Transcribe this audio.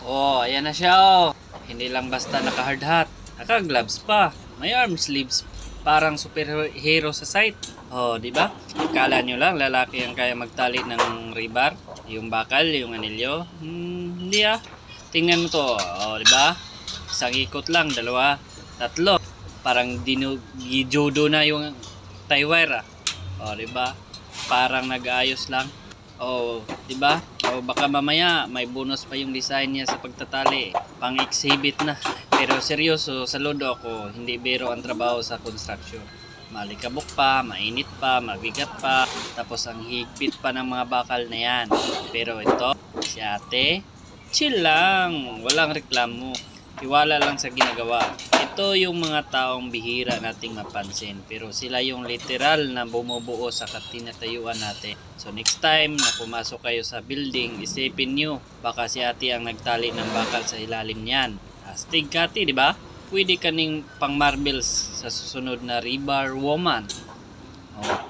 Oh, ayan na siya oh. Hindi lang basta naka-hard hat, naka-gloves pa. May arm sleeves. Parang superhero sa site. Oh, di ba? Akala nyo lang lalaki ang kaya magtali ng rebar, yung bakal, yung anilyo. Hindi ah. Tingnan mo to. Oh, di ba? Isang ikot lang, dalawa, tatlo. Parang gijudo na yung tie wire ah. Oh, di ba? Parang nag-aayos lang. Oh, 'di ba? O baka mamaya may bonus pa yung design niya sa pagtatali. Pang-exhibit na. Pero seryoso, saludo ako. Hindi biro ang trabaho sa construction. Malikabok pa, mainit pa, mabigat pa. Tapos ang higpit pa ng mga bakal na yan. Pero ito, si ate, chill lang. Walang reklamo. Tiwala lang sa ginagawa. Ito yung mga taong bihira nating mapansin. Pero sila yung literal na bumubuo sa tinatayuan natin. So next time na pumasok kayo sa building, isipin nyo, baka si ate ang nagtali ng bakal sa ilalim niyan. Astig kati, di ba? Pwede kaning pang marbles sa susunod na rebar woman. Oh,